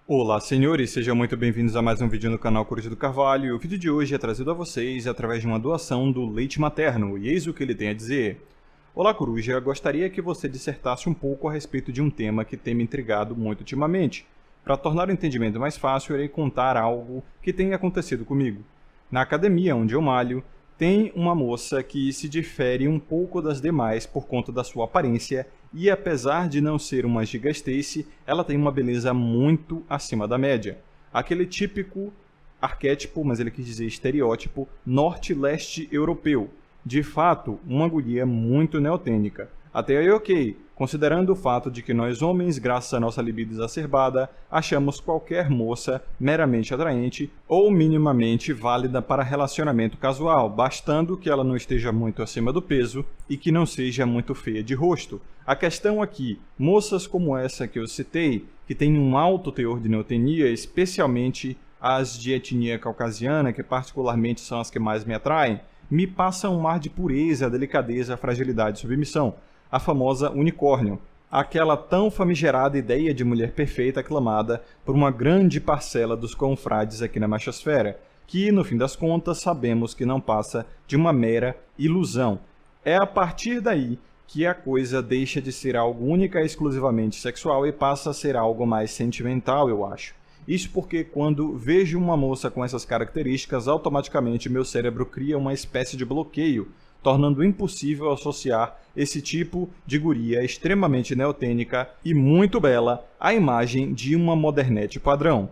Olá, senhores, sejam muito bem-vindos a mais um vídeo no canal Coruja do Carvalho. E o vídeo de hoje é trazido a vocês através de uma doação do Leite Materno, e eis o que ele tem a dizer. Olá, Coruja, gostaria que você dissertasse um pouco a respeito de um tema que tem me intrigado muito ultimamente. Para tornar o entendimento mais fácil, irei contar algo que tem acontecido comigo. Na academia onde eu malho, tem uma moça que se difere um pouco das demais por conta da sua aparência e, apesar de não ser uma gigastace, ela tem uma beleza muito acima da média. Aquele típico arquétipo, mas ele quis dizer estereótipo, norte-leste europeu. De fato, uma guria muito neotênica. Até aí ok, considerando o fato de que nós homens, graças à nossa libido exacerbada, achamos qualquer moça meramente atraente ou minimamente válida para relacionamento casual, bastando que ela não esteja muito acima do peso e que não seja muito feia de rosto. A questão aqui, moças como essa que eu citei, que tem um alto teor de neotenia, especialmente as de etnia caucasiana, que particularmente são as que mais me atraem, me passam um mar de pureza, delicadeza, fragilidade e submissão. A famosa unicórnio, aquela tão famigerada ideia de mulher perfeita aclamada por uma grande parcela dos confrades aqui na machosfera, que, no fim das contas, sabemos que não passa de uma mera ilusão. É a partir daí que a coisa deixa de ser algo única e exclusivamente sexual e passa a ser algo mais sentimental, eu acho. Isso porque quando vejo uma moça com essas características, automaticamente meu cérebro cria uma espécie de bloqueio, tornando impossível associar esse tipo de guria extremamente neotênica e muito bela à imagem de uma modernete padrão.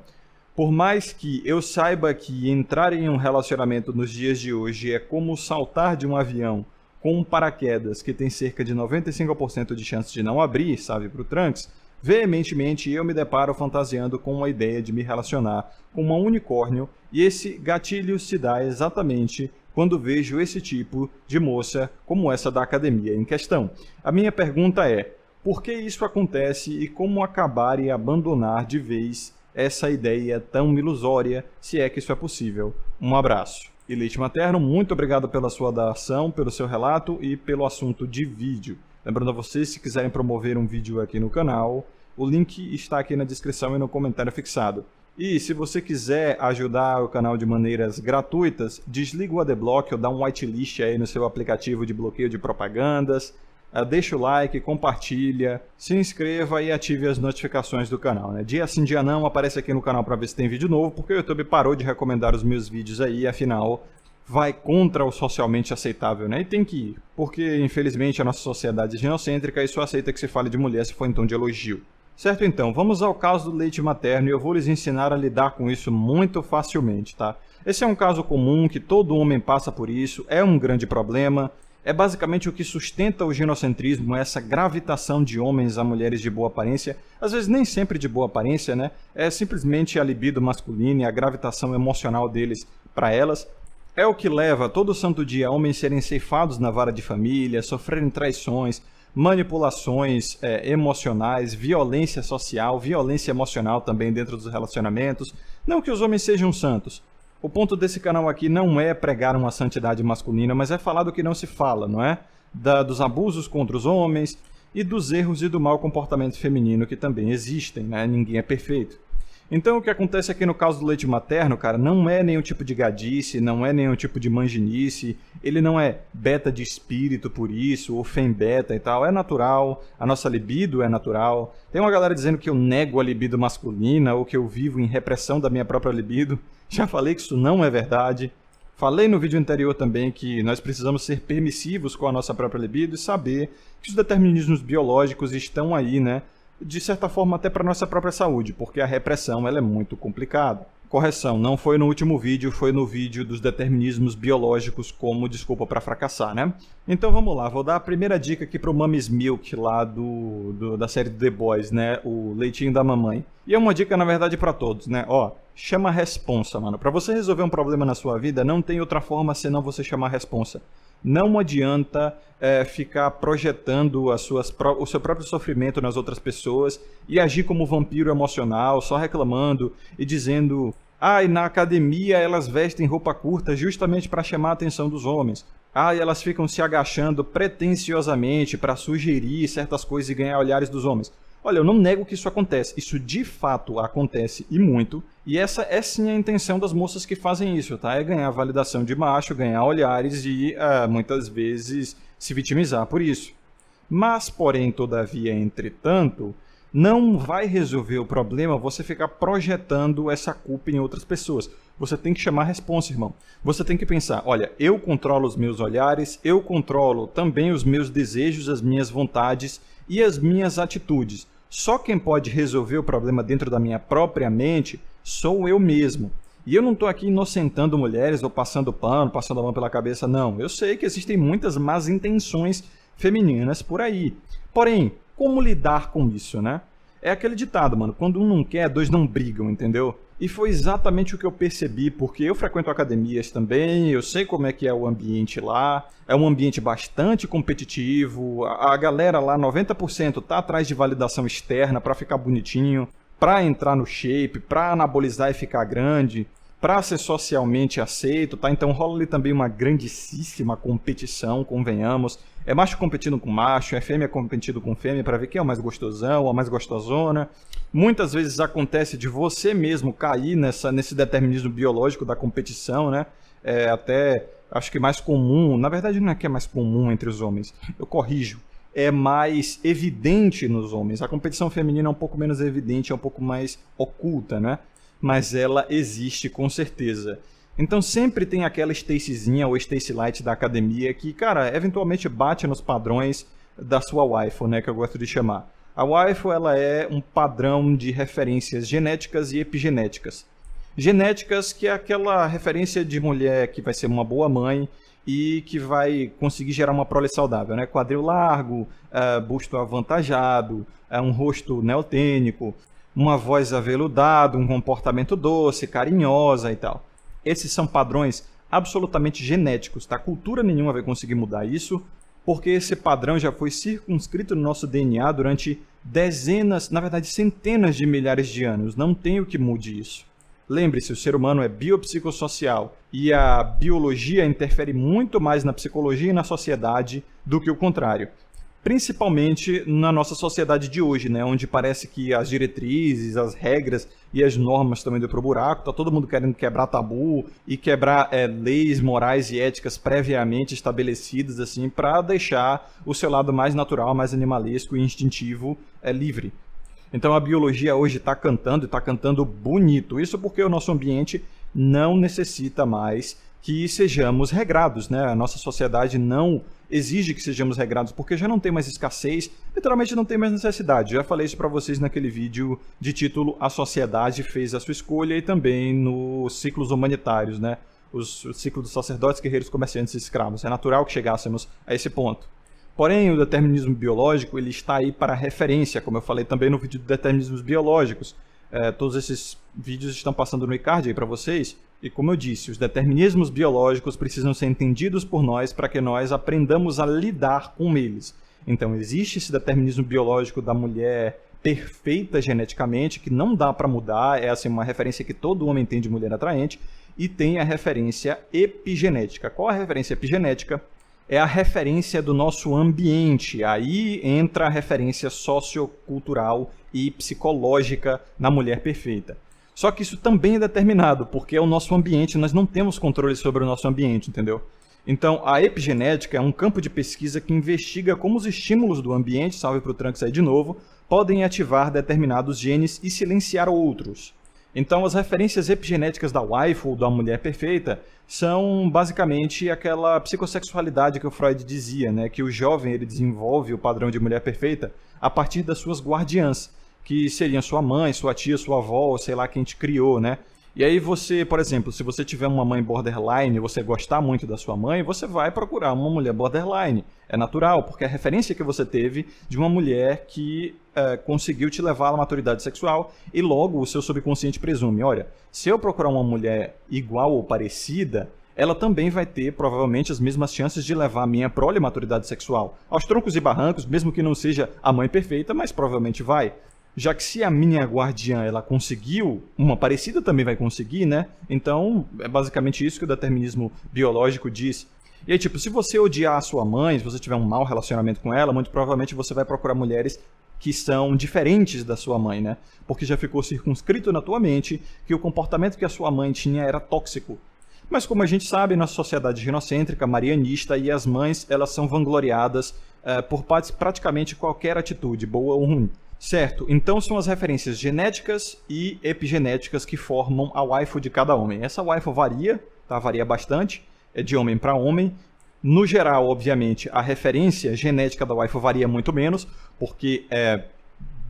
Por mais que eu saiba que entrar em um relacionamento nos dias de hoje é como saltar de um avião com um paraquedas que tem cerca de 95% de chance de não abrir, sabe, para o trunks, veementemente eu me deparo fantasiando com a ideia de me relacionar com uma unicórnio, e esse gatilho se dá exatamente quando vejo esse tipo de moça como essa da academia em questão. A minha pergunta é, por que isso acontece e como acabar e abandonar de vez essa ideia tão ilusória, se é que isso é possível? Um abraço. E Leite Materno, muito obrigado pela sua doação, pelo seu relato e pelo assunto de vídeo. Lembrando a vocês, se quiserem promover um vídeo aqui no canal, o link está aqui na descrição e no comentário fixado. E se você quiser ajudar o canal de maneiras gratuitas, desliga o adblock ou dá um whitelist aí no seu aplicativo de bloqueio de propagandas, deixa o like, compartilha, se inscreva e ative as notificações do canal, né? Dia sim, dia não, aparece aqui no canal para ver se tem vídeo novo, porque o YouTube parou de recomendar os meus vídeos aí, afinal vai contra o socialmente aceitável, né? E tem que ir, porque infelizmente a nossa sociedade é genocêntrica e só aceita que se fale de mulher se for em tom de elogio. Certo, então, vamos ao caso do leite materno e eu vou lhes ensinar a lidar com isso muito facilmente, tá? Esse é um caso comum que todo homem passa por isso, é um grande problema, é basicamente o que sustenta o ginocentrismo, essa gravitação de homens a mulheres de boa aparência, às vezes nem sempre de boa aparência, né? É simplesmente a libido masculina e a gravitação emocional deles para elas. É o que leva todo santo dia homens serem ceifados na vara de família, sofrerem traições, manipulações emocionais, violência social, violência emocional também dentro dos relacionamentos. Não que os homens sejam santos. O ponto desse canal aqui não é pregar uma santidade masculina, mas é falar do que não se fala, não é? Dos abusos contra os homens e dos erros e do mau comportamento feminino que também existem, né? Ninguém é perfeito. Então o que acontece aqui no caso do leite materno, cara, não é nenhum tipo de gadice, não é nenhum tipo de manginice, ele não é beta de espírito por isso, ou fembeta e tal, é natural, a nossa libido é natural. Tem uma galera dizendo que eu nego a libido masculina, ou que eu vivo em repressão da minha própria libido. Já falei que isso não é verdade. Falei no vídeo anterior também que nós precisamos ser permissivos com a nossa própria libido e saber que os determinismos biológicos estão aí, né? De certa forma até para nossa própria saúde, porque a repressão ela é muito complicada. Correção, não foi no último vídeo, foi no vídeo dos determinismos biológicos como desculpa para fracassar, né? Então vamos lá, vou dar a primeira dica aqui pro Mummy's Milk lá da série The Boys, né? O leitinho da mamãe. E é uma dica na verdade para todos, né? Ó, chama a responsa, mano. Para você resolver um problema na sua vida, não tem outra forma senão você chamar a responsa. Não adianta ficar projetando o seu próprio sofrimento nas outras pessoas e agir como vampiro emocional, só reclamando e dizendo: ah, e na academia elas vestem roupa curta justamente para chamar a atenção dos homens. Ah, e elas ficam se agachando pretensiosamente para sugerir certas coisas e ganhar olhares dos homens. Olha, eu não nego que isso acontece. Isso de fato acontece e muito. E essa é sim a intenção das moças que fazem isso, tá? É ganhar validação de macho, ganhar olhares e muitas vezes se vitimizar por isso. Mas, porém, todavia, entretanto, não vai resolver o problema você ficar projetando essa culpa em outras pessoas. Você tem que chamar a responsa, irmão. Você tem que pensar, olha, eu controlo os meus olhares, eu controlo também os meus desejos, as minhas vontades e as minhas atitudes. Só quem pode resolver o problema dentro da minha própria mente sou eu mesmo. E eu não estou aqui inocentando mulheres ou passando pano, passando a mão pela cabeça, não. Eu sei que existem muitas más intenções femininas por aí. Porém, como lidar com isso, né? É aquele ditado, mano, quando um não quer, dois não brigam, entendeu? E foi exatamente o que eu percebi, porque eu frequento academias também, eu sei como é que é o ambiente lá, é um ambiente bastante competitivo, a galera lá, 90%, tá atrás de validação externa para ficar bonitinho, para entrar no shape, para anabolizar e ficar grande, para ser socialmente aceito, tá? Então rola ali também uma grandíssima competição, convenhamos. É macho competindo com macho, é fêmea competindo com fêmea para ver quem é o mais gostosão, a mais gostosona. Muitas vezes acontece de você mesmo cair nesse determinismo biológico da competição, né? É até, acho que mais comum, na verdade não é que é mais comum entre os homens, eu corrijo. É mais evidente nos homens. A competição feminina é um pouco menos evidente, é um pouco mais oculta, né? Mas ela existe com certeza. Então sempre tem aquela Stacyzinha ou Stacy Light da academia que, cara, eventualmente bate nos padrões da sua waifu, né, que eu gosto de chamar. A waifu, ela é um padrão de referências genéticas e epigenéticas. Genéticas, que é aquela referência de mulher que vai ser uma boa mãe e que vai conseguir gerar uma prole saudável, né? Quadril largo, busto avantajado, um rosto neotênico, uma voz aveludada, um comportamento doce, carinhosa e tal. Esses são padrões absolutamente genéticos, tá? Cultura nenhuma vai conseguir mudar isso, porque esse padrão já foi circunscrito no nosso DNA durante dezenas, na verdade centenas de milhares de anos. Não tem o que mude isso. Lembre-se, o ser humano é biopsicossocial e a biologia interfere muito mais na psicologia e na sociedade do que o contrário. Principalmente na nossa sociedade de hoje, né, onde parece que as diretrizes, as regras e as normas estão indo para o buraco, tá todo mundo querendo quebrar tabu e quebrar leis morais e éticas previamente estabelecidas assim, para deixar o seu lado mais natural, mais animalesco e instintivo livre. Então a biologia hoje está cantando e está cantando bonito. Isso porque o nosso ambiente não necessita mais que sejamos regrados, né? A nossa sociedade não exige que sejamos regrados, porque já não tem mais escassez, literalmente não tem mais necessidade. Já falei isso para vocês naquele vídeo de título A Sociedade Fez a Sua Escolha e também nos ciclos humanitários, né? O ciclo dos sacerdotes, guerreiros, comerciantes e escravos. É natural que chegássemos a esse ponto. Porém, o determinismo biológico ele está aí para referência, como eu falei também no vídeo de determinismos biológicos. Todos esses vídeos estão passando no iCard aí para vocês. E como eu disse, os determinismos biológicos precisam ser entendidos por nós para que nós aprendamos a lidar com eles. Então existe esse determinismo biológico da mulher perfeita geneticamente, que não dá para mudar, é assim uma referência que todo homem tem de mulher atraente, e tem a referência epigenética. Qual a referência epigenética? É a referência do nosso ambiente. Aí entra a referência sociocultural e psicológica na mulher perfeita. Só que isso também é determinado, porque é o nosso ambiente, nós não temos controle sobre o nosso ambiente, entendeu? Então, a epigenética é um campo de pesquisa que investiga como os estímulos do ambiente, salve para o Trunks aí de novo, podem ativar determinados genes e silenciar outros. Então, as referências epigenéticas da waifu ou da mulher perfeita são basicamente aquela psicossexualidade que o Freud dizia, né? Que o jovem ele desenvolve o padrão de mulher perfeita a partir das suas guardiãs, que seriam sua mãe, sua tia, sua avó, sei lá quem te criou, né? E aí você, por exemplo, se você tiver uma mãe borderline e você gostar muito da sua mãe, você vai procurar uma mulher borderline. É natural, porque é a referência que você teve de uma mulher que conseguiu te levar à maturidade sexual e logo o seu subconsciente presume, olha, se eu procurar uma mulher igual ou parecida, ela também vai ter provavelmente as mesmas chances de levar a minha prole à maturidade sexual. Aos troncos e barrancos, mesmo que não seja a mãe perfeita, mas provavelmente vai. Já que se a minha guardiã ela conseguiu, uma parecida também vai conseguir, né? Então, é basicamente isso que o determinismo biológico diz. E aí, tipo, se você odiar a sua mãe, se você tiver um mau relacionamento com ela, muito provavelmente você vai procurar mulheres que são diferentes da sua mãe, né? Porque já ficou circunscrito na tua mente que o comportamento que a sua mãe tinha era tóxico. Mas como a gente sabe, na sociedade ginocêntrica, marianista, e as mães, elas são vangloriadas por praticamente qualquer atitude, boa ou ruim. Certo, então são as referências genéticas e epigenéticas que formam a waifu de cada homem. Essa waifu varia, tá? Varia bastante, é de homem para homem. No geral, obviamente, a referência genética da waifu varia muito menos, porque é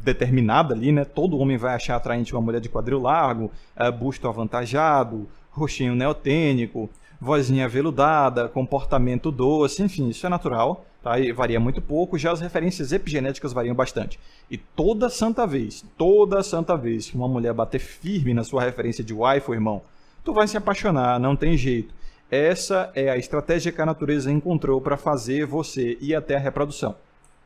determinada ali, né? Todo homem vai achar atraente uma mulher de quadril largo, busto avantajado, rostinho neotênico, vozinha aveludada, comportamento doce, enfim, isso é natural, tá? E varia muito pouco. Já as referências epigenéticas variam bastante. E toda santa vez que uma mulher bater firme na sua referência de waifu, irmão, tu vai se apaixonar, não tem jeito. Essa é a estratégia que a natureza encontrou para fazer você ir até a reprodução,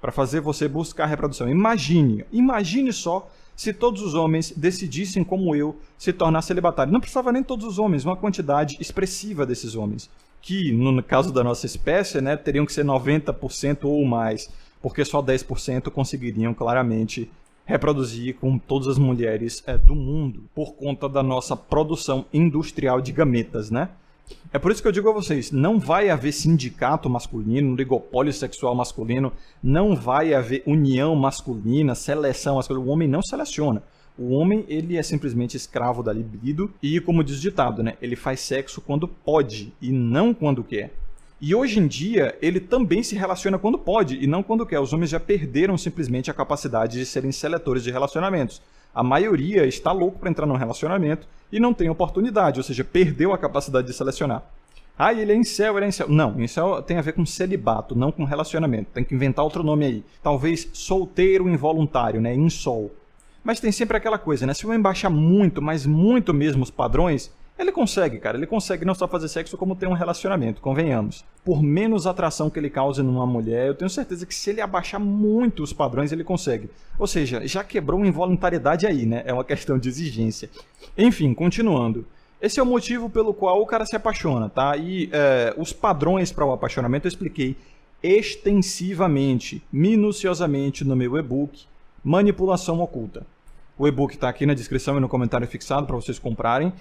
para fazer você buscar a reprodução. Imagine só se todos os homens decidissem, como eu, se tornar celibatário. Não precisava nem todos os homens, uma quantidade expressiva desses homens, que no caso da nossa espécie, né, teriam que ser 90% ou mais, porque só 10% conseguiriam claramente reproduzir com todas as mulheres do mundo, por conta da nossa produção industrial de gametas, né? É por isso que eu digo a vocês, não vai haver sindicato masculino, oligopólio sexual masculino, não vai haver união masculina, seleção masculina. O homem não seleciona. O homem, ele é simplesmente escravo da libido e, como diz o ditado, né, ele faz sexo quando pode e não quando quer. E hoje em dia, ele também se relaciona quando pode e não quando quer. Os homens já perderam simplesmente a capacidade de serem seletores de relacionamentos. A maioria está louco para entrar num relacionamento e não tem oportunidade, ou seja, perdeu a capacidade de selecionar. Ah, ele é incel, ele é incel. Não, incel tem a ver com celibato, não com relacionamento. Tem que inventar outro nome aí. Talvez solteiro involuntário, né? Insol. Mas tem sempre aquela coisa, né? Se o homem baixar muito, mas muito mesmo os padrões, ele consegue, cara. Ele consegue não só fazer sexo, como ter um relacionamento, convenhamos. Por menos atração que ele cause numa mulher, eu tenho certeza que se ele abaixar muito os padrões, ele consegue. Ou seja, já quebrou uma involuntariedade aí, né? É uma questão de exigência. Enfim, continuando. Esse é o motivo pelo qual o cara se apaixona, tá? E os padrões para o apaixonamento eu expliquei extensivamente, minuciosamente no meu e-book Manipulação Oculta. O e-book está aqui na descrição e no comentário fixado para vocês comprarem.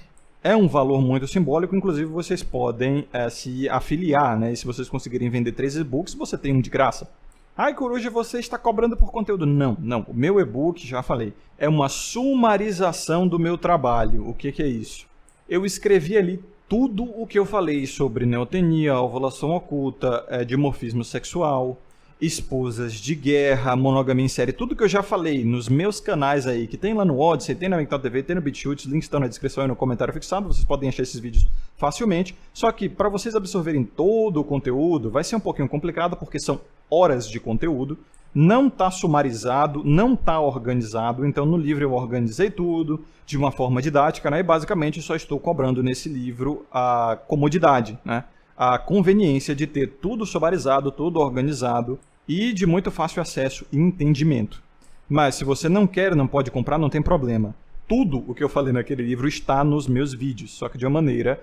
É um valor muito simbólico, inclusive vocês podem se afiliar, né? E se vocês conseguirem vender 3 e-books, você tem um de graça. Ai, Coruja, você está cobrando por conteúdo. Não, não. O meu e-book, já falei, é uma sumarização do meu trabalho. O que é isso? Eu escrevi ali tudo o que eu falei sobre neotenia, ovulação oculta, dimorfismo sexual, esposas de guerra, monogamia em série, tudo que eu já falei nos meus canais aí, que tem lá no Odyssey, tem na Mental TV, tem no BitChute, links estão na descrição e no comentário fixado, vocês podem achar esses vídeos facilmente, só que para vocês absorverem todo o conteúdo, vai ser um pouquinho complicado, porque são horas de conteúdo, não está sumarizado, não está organizado, então no livro eu organizei tudo de uma forma didática, né? E basicamente só estou cobrando nesse livro a comodidade, né? A conveniência de ter tudo sumarizado, tudo organizado e de muito fácil acesso e entendimento. Mas se você não quer, não pode comprar, não tem problema. Tudo o que eu falei naquele livro está nos meus vídeos, só que de uma maneira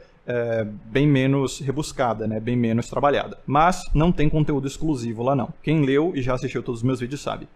bem menos rebuscada, né? Bem menos trabalhada. Mas não tem conteúdo exclusivo lá não. Quem leu e já assistiu todos os meus vídeos sabe.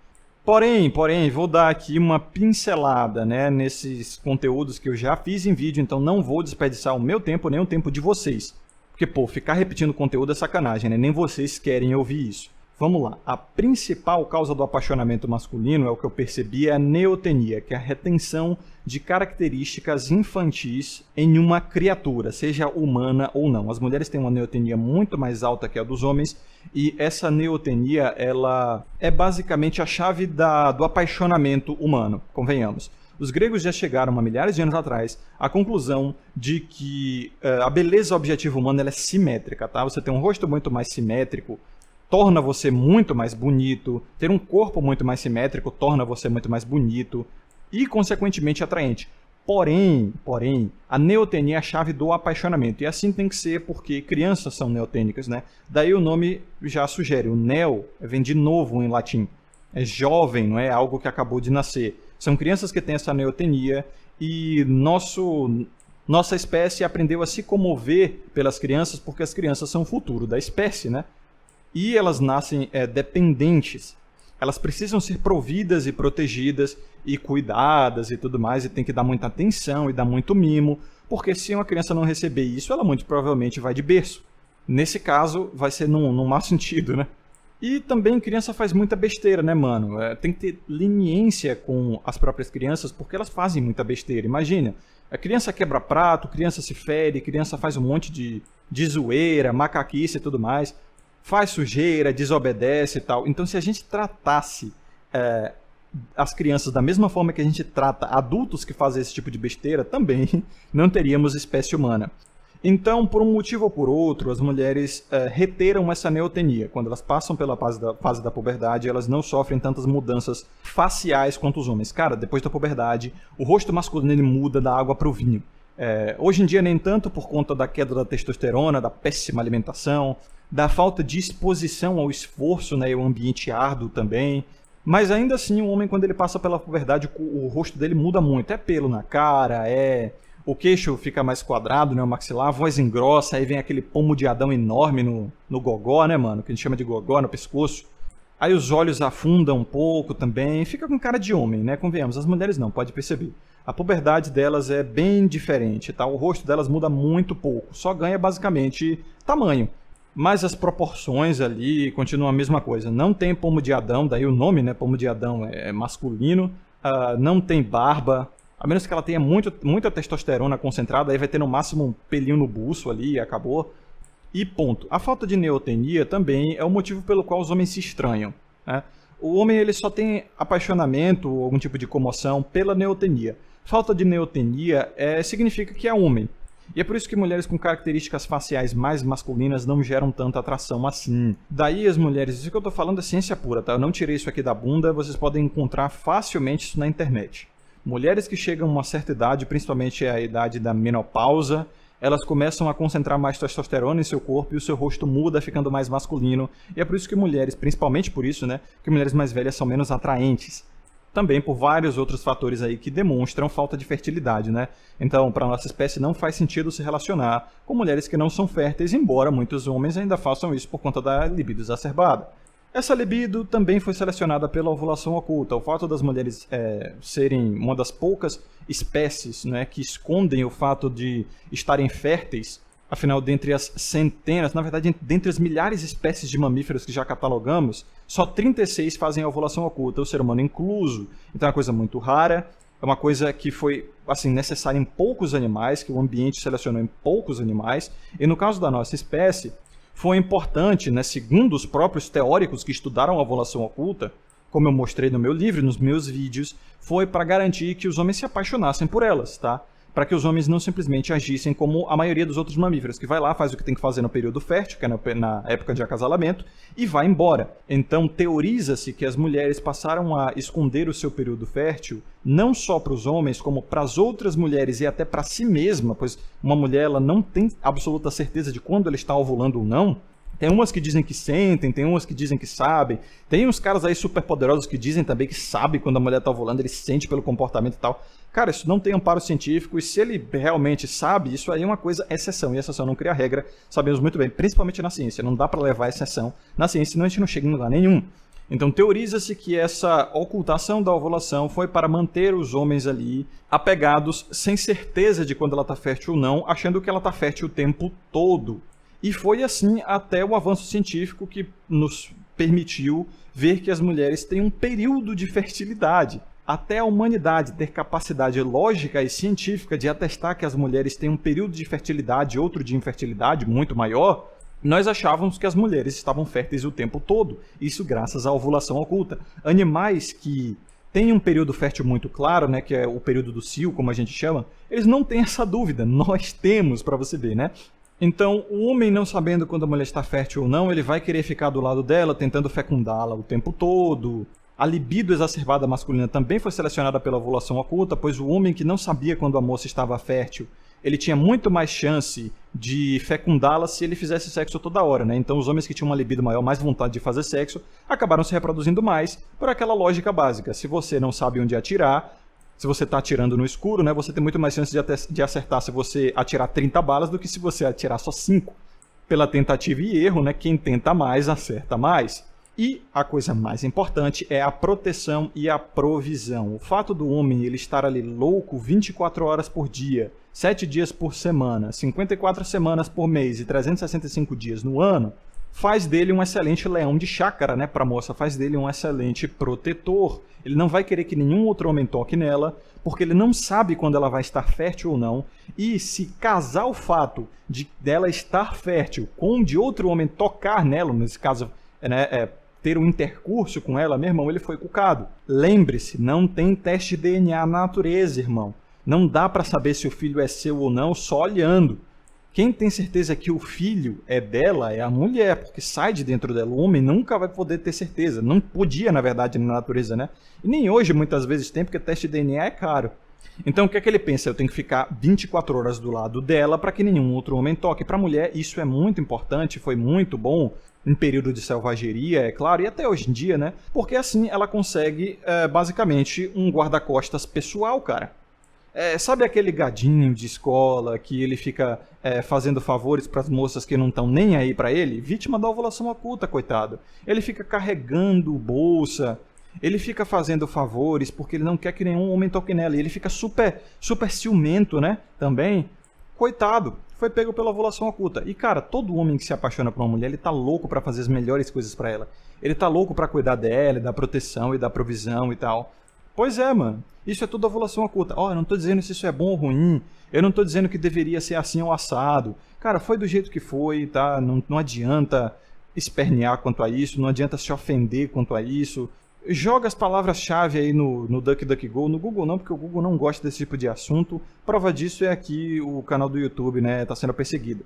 Porém, vou dar aqui uma pincelada, né, nesses conteúdos que eu já fiz em vídeo, então não vou desperdiçar o meu tempo nem o tempo de vocês. Porque, pô, ficar repetindo conteúdo é sacanagem, né? Nem vocês querem ouvir isso. Vamos lá. A principal causa do apaixonamento masculino, é o que eu percebi, é a neotenia, que é a retenção de características infantis em uma criatura, seja humana ou não. As mulheres têm uma neotenia muito mais alta que a dos homens, e essa neotenia, ela é basicamente a chave do apaixonamento humano, convenhamos. Os gregos já chegaram, há milhares de anos atrás, à conclusão de que a beleza objetiva humana ela é simétrica, tá? Você tem um rosto muito mais simétrico, torna você muito mais bonito, ter um corpo muito mais simétrico torna você muito mais bonito e, consequentemente, atraente. Porém, a neotenia é a chave do apaixonamento. E assim tem que ser porque crianças são neotênicas, né? Daí o nome já sugere. O neo vem de novo em latim. É jovem, não é algo que acabou de nascer. São crianças que têm essa neotenia e nossa espécie aprendeu a se comover pelas crianças porque as crianças são o futuro da espécie, né? E elas nascem dependentes. elas precisam ser providas e protegidas e cuidadas e tudo mais, e tem que dar muita atenção e dar muito mimo, porque se uma criança não receber isso, ela muito provavelmente vai de berço. Nesse caso, vai ser num mau sentido, né? E também criança faz muita besteira, né, mano? Tem que ter leniência com as próprias crianças, porque elas fazem muita besteira. Imagina, a criança quebra prato, criança se fere, criança faz um monte de zoeira, macaquice e tudo mais, faz sujeira, desobedece e tal. Então, se a gente tratasse as crianças da mesma forma que a gente trata adultos que fazem esse tipo de besteira, também não teríamos espécie humana. Então, por um motivo ou por outro, as mulheres reteram essa neotenia. Quando elas passam pela fase da puberdade, elas não sofrem tantas mudanças faciais quanto os homens. Cara, depois da puberdade, o rosto masculino ele muda da água para o vinho. Hoje em dia, nem tanto por conta da queda da testosterona, da péssima alimentação, da falta de exposição ao esforço, né, e ao ambiente árduo também. Mas ainda assim, o homem, quando ele passa pela puberdade, o rosto dele muda muito. É pelo na cara, o queixo fica mais quadrado, né, o maxilar, a voz engrossa, aí vem aquele pomo de Adão enorme no gogó, né, mano, que a gente chama de gogó, no pescoço. Aí os olhos afundam um pouco também, fica com cara de homem, né, convenhamos. As mulheres não, pode perceber. A puberdade delas é bem diferente, tá? O rosto delas muda muito pouco, só ganha basicamente tamanho. Mas as proporções ali continuam a mesma coisa. Não tem pomo de Adão, daí o nome, né, pomo de Adão é masculino, não tem barba. A menos que ela tenha muita testosterona concentrada, aí vai ter no máximo um pelinho no buço ali e acabou. E ponto. A falta de neotenia também é o motivo pelo qual os homens se estranham, né? O homem ele só tem apaixonamento ou algum tipo de comoção pela neotenia. Falta de neotenia significa que é homem. E é por isso que mulheres com características faciais mais masculinas não geram tanta atração assim. Daí as mulheres, isso que eu tô falando é ciência pura, tá? Eu não tirei isso aqui da bunda, vocês podem encontrar facilmente isso na internet. Mulheres que chegam a uma certa idade, principalmente a idade da menopausa, elas começam a concentrar mais testosterona em seu corpo e o seu rosto muda, ficando mais masculino. E é por isso que mulheres, principalmente por isso, né, que mulheres mais velhas são menos atraentes. Também por vários outros fatores aí que demonstram falta de fertilidade, né? Então, para a nossa espécie não faz sentido se relacionar com mulheres que não são férteis, embora muitos homens ainda façam isso por conta da libido exacerbada. Essa libido também foi selecionada pela ovulação oculta. O fato das mulheres serem uma das poucas espécies, né, que escondem o fato de estarem férteis, afinal, dentre as centenas, na verdade, dentre as milhares de espécies de mamíferos que já catalogamos, só 36 fazem a ovulação oculta, o ser humano incluso. Então é uma coisa muito rara, é uma coisa que foi assim, necessária em poucos animais, que o ambiente selecionou em poucos animais, e no caso da nossa espécie, foi importante, né, segundo os próprios teóricos que estudaram a ovulação oculta, como eu mostrei no meu livro, nos meus vídeos, foi para garantir que os homens se apaixonassem por elas, tá? Para que os homens não simplesmente agissem como a maioria dos outros mamíferos, que vai lá, faz o que tem que fazer no período fértil, que é na época de acasalamento, e vai embora. Então, teoriza-se que as mulheres passaram a esconder o seu período fértil, não só para os homens, como para as outras mulheres e até para si mesma, pois uma mulher ela não tem absoluta certeza de quando ela está ovulando ou não. Tem umas que dizem que sentem, tem umas que dizem que sabem, tem uns caras aí super poderosos que dizem também que sabem quando a mulher está ovulando, ele sente pelo comportamento e tal. Cara, isso não tem amparo científico, e se ele realmente sabe, isso aí é uma coisa exceção, e exceção não cria regra, sabemos muito bem, principalmente na ciência, não dá para levar a exceção na ciência, senão a gente não chega em lugar nenhum. Então teoriza-se que essa ocultação da ovulação foi para manter os homens ali apegados, sem certeza de quando ela está fértil ou não, achando que ela está fértil o tempo todo. E foi assim até o avanço científico que nos permitiu ver que as mulheres têm um período de fertilidade. Até a humanidade ter capacidade lógica e científica de atestar que as mulheres têm um período de fertilidade e outro de infertilidade muito maior, nós achávamos que as mulheres estavam férteis o tempo todo. Isso graças à ovulação oculta. Animais que têm um período fértil muito claro, né, que é o período do cio, como a gente chama, eles não têm essa dúvida. Nós temos, para você ver, né? Então, o homem não sabendo quando a mulher está fértil ou não, ele vai querer ficar do lado dela, tentando fecundá-la o tempo todo. A libido exacerbada masculina também foi selecionada pela ovulação oculta, pois o homem que não sabia quando a moça estava fértil, ele tinha muito mais chance de fecundá-la se ele fizesse sexo toda hora, né? Então, os homens que tinham uma libido maior, mais vontade de fazer sexo, acabaram se reproduzindo mais por aquela lógica básica. Se você não sabe onde atirar, se você está atirando no escuro, né, você tem muito mais chance de acertar se você atirar 30 balas do que se você atirar só 5. Pela tentativa e erro, né, quem tenta mais, acerta mais. E a coisa mais importante é a proteção e a provisão. O fato do homem ele estar ali louco 24 horas por dia, 7 dias por semana, 54 semanas por mês e 365 dias no ano, faz dele um excelente leão de chácara, né, para a moça, faz dele um excelente protetor. Ele não vai querer que nenhum outro homem toque nela, porque ele não sabe quando ela vai estar fértil ou não. E se casar o fato de dela estar fértil com de outro homem tocar nela, nesse caso, né, ter um intercurso com ela, meu irmão, ele foi cucado. Lembre-se, não tem teste de DNA na natureza, irmão. Não dá para saber se o filho é seu ou não só olhando. Quem tem certeza que o filho é dela é a mulher, porque sai de dentro dela. O homem nunca vai poder ter certeza. Não podia, na verdade, na natureza, né? E nem hoje, muitas vezes, tem, porque teste de DNA é caro. Então, o que é que ele pensa? Eu tenho que ficar 24 horas do lado dela para que nenhum outro homem toque. Para a mulher, isso é muito importante, foi muito bom em período de selvageria, é claro, e até hoje em dia, né? Porque assim ela consegue, basicamente, um guarda-costas pessoal, cara. Sabe aquele gadinho de escola que ele fica fazendo favores para as moças que não estão nem aí para ele? Vítima da ovulação oculta, coitado. Ele fica carregando bolsa, ele fica fazendo favores porque ele não quer que nenhum homem toque nela. E ele fica super ciumento, né? Também. Coitado, foi pego pela ovulação oculta. E, cara, todo homem que se apaixona por uma mulher, ele tá louco para fazer as melhores coisas para ela. Ele tá louco para cuidar dela, da proteção e da provisão e tal. Pois é, mano. Isso é tudo ovulação oculta. Ó, eu não tô dizendo se isso é bom ou ruim. Eu não tô dizendo que deveria ser assim ou assado. Cara, foi do jeito que foi, tá? Não adianta espernear quanto a isso. Não adianta se ofender quanto a isso. Joga as palavras-chave aí no DuckDuckGo. No Google não, porque o Google não gosta desse tipo de assunto. Prova disso é aqui o canal do YouTube, né? Tá sendo perseguido.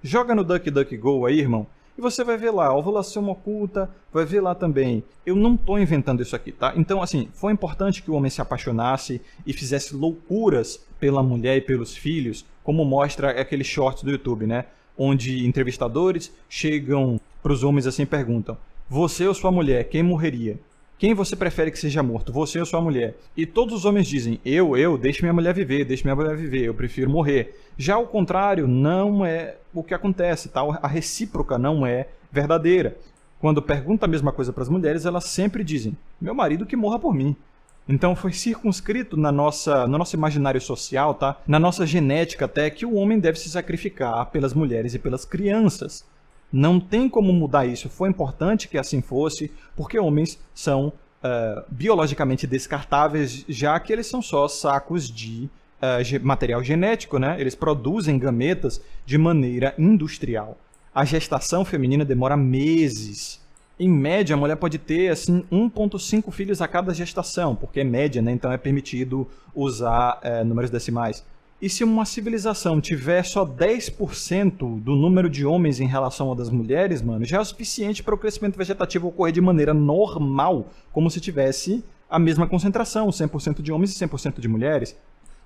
Joga no DuckDuckGo aí, irmão. E você vai ver lá, ovulação oculta, vai ver lá também. Eu não estou inventando isso aqui, tá? Então, assim, foi importante que o homem se apaixonasse e fizesse loucuras pela mulher e pelos filhos, como mostra aquele short do YouTube, né? Onde entrevistadores chegam para os homens assim e perguntam: você ou sua mulher, quem morreria? Quem você prefere que seja morto, você ou sua mulher? E todos os homens dizem: eu, deixe minha mulher viver, eu prefiro morrer. Já o contrário não é o que acontece, tá? A recíproca não é verdadeira. Quando pergunta a mesma coisa para as mulheres, elas sempre dizem: meu marido que morra por mim. Então foi circunscrito no nosso imaginário social, tá? Na nossa genética até, que o homem deve se sacrificar pelas mulheres e pelas crianças. Não tem como mudar isso. Foi importante que assim fosse, porque homens são biologicamente descartáveis, já que eles são só sacos de material genético, né? Eles produzem gametas de maneira industrial. A gestação feminina demora meses. Em média, a mulher pode ter assim 1,5 filhos a cada gestação, porque é média, né? Então é permitido usar números decimais. E se uma civilização tiver só 10% do número de homens em relação ao das mulheres, mano, já é o suficiente para o crescimento vegetativo ocorrer de maneira normal, como se tivesse a mesma concentração, 100% de homens e 100% de mulheres.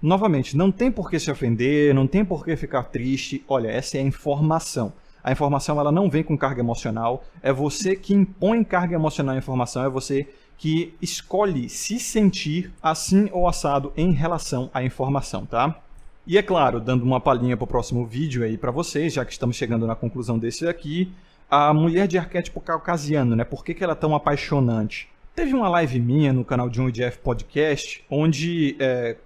Novamente, não tem por que se ofender, não tem por que ficar triste. Olha, essa é a informação. A informação ela não vem com carga emocional, é você que impõe carga emocional à informação, é você que escolhe se sentir assim ou assado em relação à informação, tá? E é claro, dando uma palhinha para o próximo vídeo aí para vocês, já que estamos chegando na conclusão desse aqui, a mulher de arquétipo caucasiano, né? Por que ela é tão apaixonante? Teve uma live minha no canal de 1IDF Podcast, onde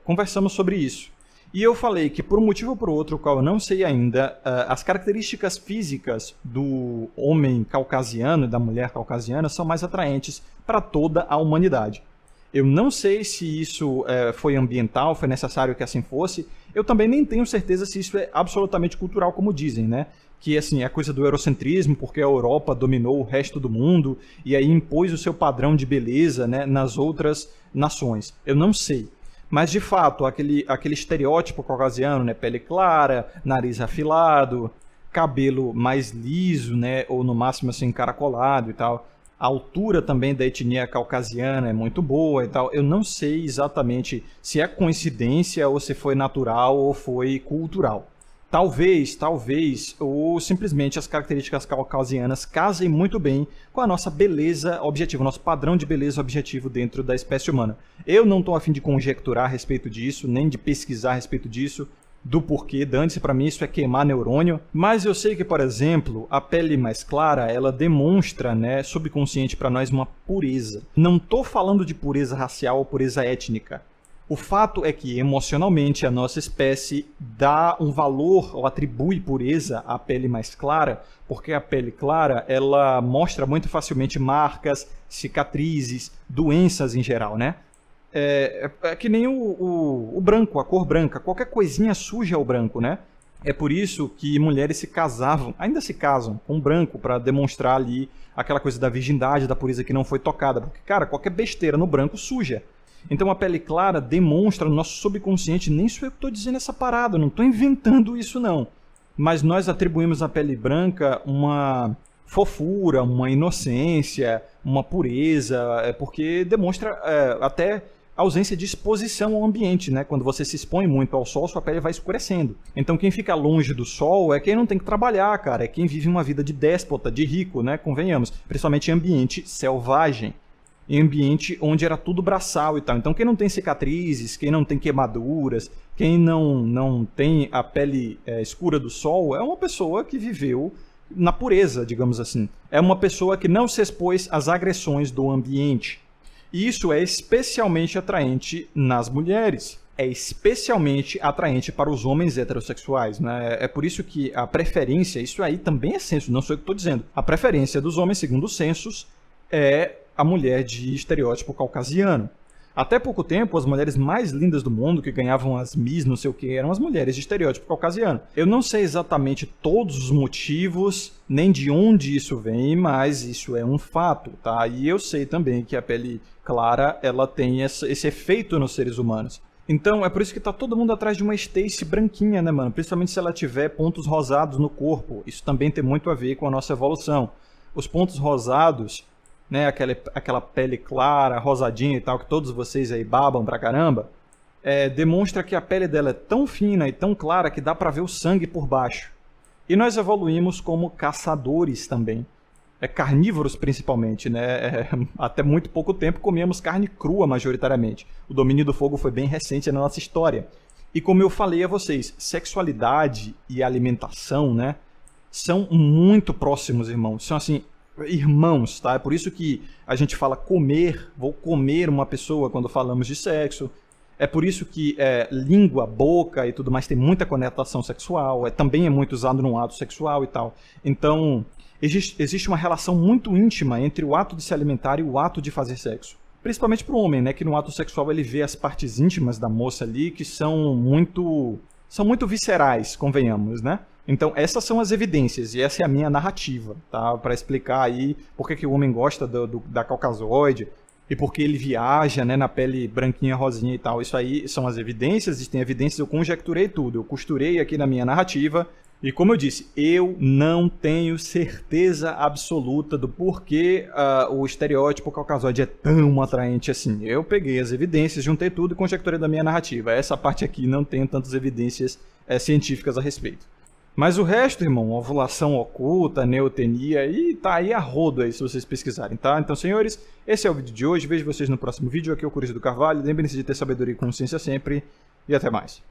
conversamos sobre isso. E eu falei que por um motivo ou por outro, o qual eu não sei ainda, as características físicas do homem caucasiano e da mulher caucasiana são mais atraentes para toda a humanidade. Eu não sei se isso foi ambiental, foi necessário que assim fosse. Eu também nem tenho certeza se isso é absolutamente cultural, como dizem, né? Que assim, é coisa do eurocentrismo, porque a Europa dominou o resto do mundo e aí impôs o seu padrão de beleza, né, nas outras nações. Eu não sei. Mas, de fato, aquele estereótipo caucasiano, né, pele clara, nariz afilado, cabelo mais liso, né, ou no máximo assim, encaracolado e tal. A altura também da etnia caucasiana é muito boa e tal. Eu não sei exatamente se é coincidência ou se foi natural ou foi cultural. Talvez, ou simplesmente as características caucasianas casem muito bem com a nossa beleza objetiva, nosso padrão de beleza objetivo dentro da espécie humana. Eu não estou a fim de conjecturar a respeito disso, nem de pesquisar a respeito disso. do porquê, dane-se, pra mim isso é queimar neurônio, mas eu sei que, por exemplo, a pele mais clara, ela demonstra, né, subconsciente pra nós uma pureza. Não tô falando de pureza racial ou pureza étnica. O fato é que, emocionalmente, a nossa espécie dá um valor ou atribui pureza à pele mais clara, porque a pele clara, ela mostra muito facilmente marcas, cicatrizes, doenças em geral, né? É que nem o branco, a cor branca. Qualquer coisinha suja é o branco, né? É por isso que mulheres se casavam, ainda se casam, com branco, para demonstrar ali aquela coisa da virgindade, da pureza que não foi tocada. Porque, cara, qualquer besteira no branco suja. Então a pele clara demonstra no nosso subconsciente, nem sou eu que estou dizendo essa parada, não estou inventando isso não. Mas nós atribuímos à pele branca uma fofura, uma inocência, uma pureza, porque demonstra até ausência de exposição ao ambiente, né? Quando você se expõe muito ao sol, sua pele vai escurecendo. Então quem fica longe do sol é quem não tem que trabalhar, cara, é quem vive uma vida de déspota, de rico, né? Convenhamos, principalmente em ambiente selvagem, em ambiente onde era tudo braçal e tal. Então quem não tem cicatrizes, quem não tem queimaduras, quem não tem a pele escura do sol, é uma pessoa que viveu na pureza, digamos assim. É uma pessoa que não se expôs às agressões do ambiente. E isso é especialmente atraente nas mulheres. É especialmente atraente para os homens heterossexuais, né? É por isso que a preferência, isso aí também é censo, não sou eu que estou dizendo. A preferência dos homens, segundo os censos, é a mulher de estereótipo caucasiano. Até pouco tempo, as mulheres mais lindas do mundo, que ganhavam as Miss, não sei o que, eram as mulheres de estereótipo caucasiano. Eu não sei exatamente todos os motivos, nem de onde isso vem, mas isso é um fato, tá? E eu sei também que a pele clara, ela tem esse efeito nos seres humanos. Então, é por isso que tá todo mundo atrás de uma Stacy branquinha, né, mano? Principalmente se ela tiver pontos rosados no corpo. Isso também tem muito a ver com a nossa evolução. Os pontos rosados, né, aquela pele clara, rosadinha e tal, que todos vocês aí babam pra caramba, demonstra que a pele dela é tão fina e tão clara que dá pra ver o sangue por baixo. E nós evoluímos como caçadores também. Carnívoros principalmente, né? Até muito pouco tempo comíamos carne crua majoritariamente. O domínio do fogo foi bem recente na nossa história. E como eu falei a vocês, sexualidade e alimentação, né, são muito próximos, irmãos. São assim, irmãos, tá? É por isso que a gente fala comer, vou comer uma pessoa quando falamos de sexo. É por isso que língua, boca e tudo mais tem muita conotação sexual, também é muito usado no ato sexual e tal. Então, existe uma relação muito íntima entre o ato de se alimentar e o ato de fazer sexo. Principalmente para o homem, né, que no ato sexual ele vê as partes íntimas da moça ali que são muito viscerais, convenhamos, né? Então, essas são as evidências, e essa é a minha narrativa, tá? Para explicar aí por que o homem gosta da caucasoide e por que ele viaja, né, na pele branquinha, rosinha e tal. Isso aí são as evidências, existem evidências, eu conjecturei tudo, eu costurei aqui na minha narrativa. E como eu disse, eu não tenho certeza absoluta do porquê o estereótipo caucasoide é tão atraente assim. Eu peguei as evidências, juntei tudo e conjecturei da minha narrativa. Essa parte aqui não tenho tantas evidências científicas a respeito. Mas o resto, irmão, ovulação oculta, neotenia, e tá aí a rodo aí se vocês pesquisarem, tá? Então, senhores, esse é o vídeo de hoje. Vejo vocês no próximo vídeo. Aqui é o Coruja do Carvalho. Lembrem-se de ter sabedoria e consciência sempre. E até mais.